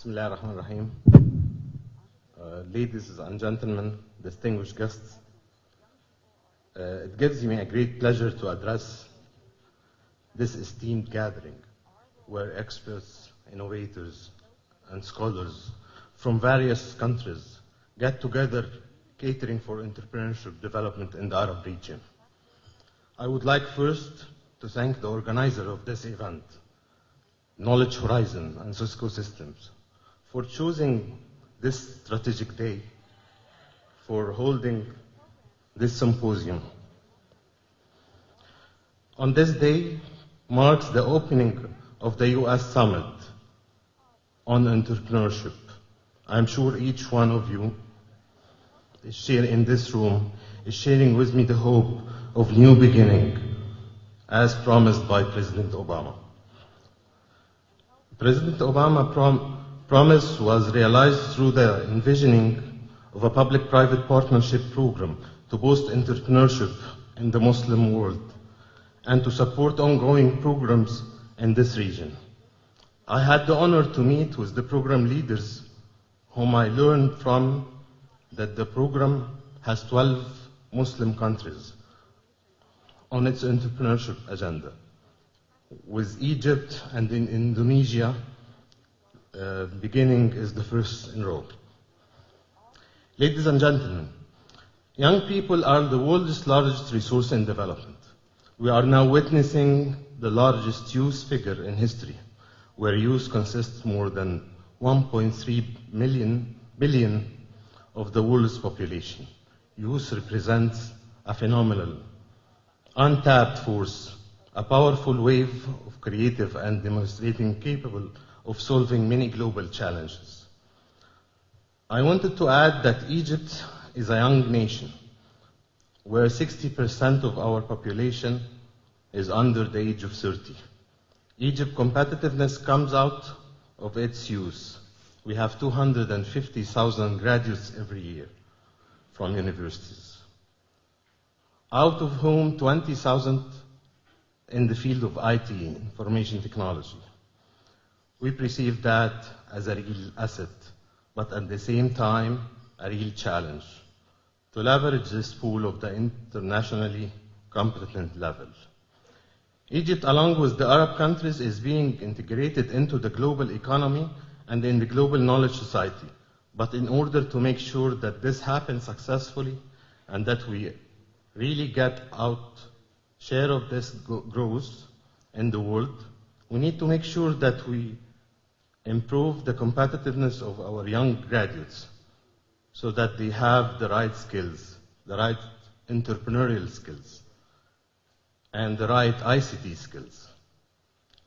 Bismillah ar-Rahman ar-Rahim. Ladies and gentlemen, distinguished guests, it gives me a great pleasure to address this esteemed gathering where experts, innovators, and scholars from various countries get together catering for entrepreneurship development in the Arab region. I would like first to thank the organizer of this event, Knowledge Horizon and Cisco Systems, for choosing this strategic day for holding this symposium. On this day marks the opening of the US Summit on Entrepreneurship. I'm sure each one of you in this room is sharing with me the hope of new beginning as promised by President Obama. President Obama's promise was realized through the envisioning of a public-private partnership program to boost entrepreneurship in the Muslim world and to support ongoing programs in this region. I had the honor to meet with the program leaders whom I learned from that the program has 12 Muslim countries on its entrepreneurship agenda, with Egypt and in Indonesia beginning is the first in row. Ladies and gentlemen, young people are the world's largest resource in development. We are now witnessing the largest youth figure in history, where youth consists more than 1.3 billion of the world's population. Youth represents a phenomenal, untapped force, a powerful wave of creative and demonstrating capable of solving many global challenges. I wanted to add that Egypt is a young nation, where 60% of our population is under the age of 30. Egypt's competitiveness comes out of its youth. We have 250,000 graduates every year from universities, out of whom 20,000 in the field of IT, information technology. We perceive that as a real asset, but at the same time, a real challenge to leverage this pool of the internationally competent level. Egypt, along with the Arab countries, is being integrated into the global economy and in the global knowledge society. But in order to make sure that this happens successfully and that we really get out share of this growth in the world, we need to make sure that we improve the competitiveness of our young graduates so that they have the right skills, the right entrepreneurial skills, and the right ICT skills.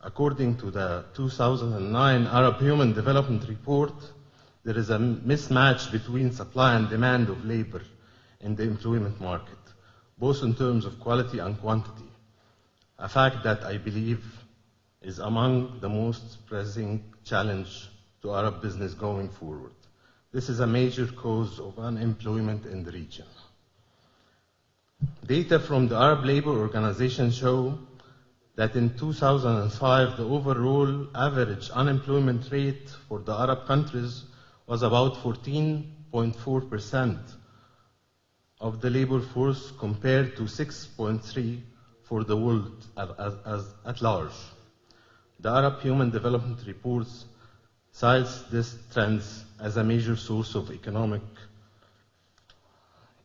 According to the 2009 Arab Human Development Report, there is a mismatch between supply and demand of labor in the employment market, both in terms of quality and quantity, a fact that I believe is among the most pressing challenge to Arab business going forward. This is a major cause of unemployment in the region. Data from the Arab Labor Organization show that in 2005, the overall average unemployment rate for the Arab countries was about 14.4% of the labor force compared to 6.3% for the world at large. The Arab Human Development Reports cites this trend as a major source of economic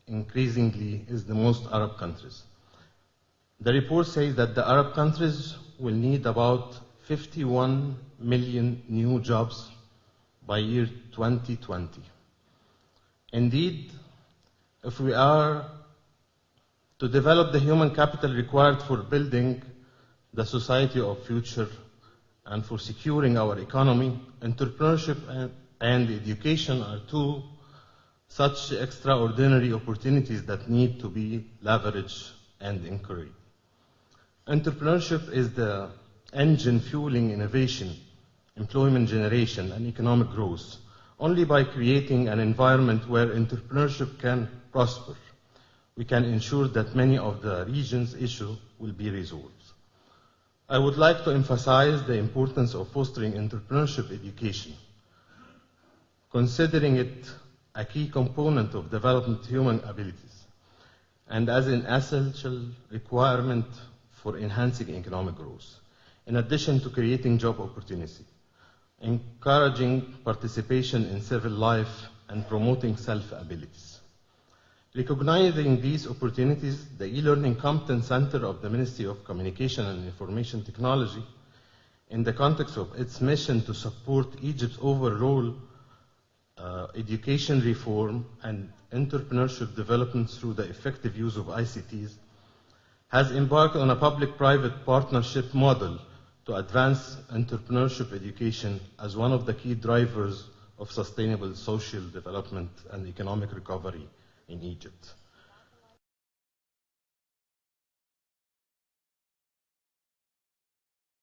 increasingly is the most Arab countries. The report says that the Arab countries will need about 51 million new jobs by year 2020. Indeed, if we are to develop the human capital required for building the society of future and for securing our economy, entrepreneurship and education are two such extraordinary opportunities that need to be leveraged and encouraged. Entrepreneurship is the engine fueling innovation, employment generation, and economic growth. Only by creating an environment where entrepreneurship can prosper, we can ensure that many of the region's issues will be resolved. I would like to emphasize the importance of fostering entrepreneurship education considering it a key component of development human abilities, and as an essential requirement for enhancing economic growth, in addition to creating job opportunity, encouraging participation in civil life, and promoting self-abilities. Recognizing these opportunities, the e-learning competence center of the Ministry of Communication and Information Technology, in the context of its mission to support Egypt's overall education reform and entrepreneurship development through the effective use of ICTs, has embarked on a public-private partnership model to advance entrepreneurship education as one of the key drivers of sustainable social development and economic recovery in Egypt.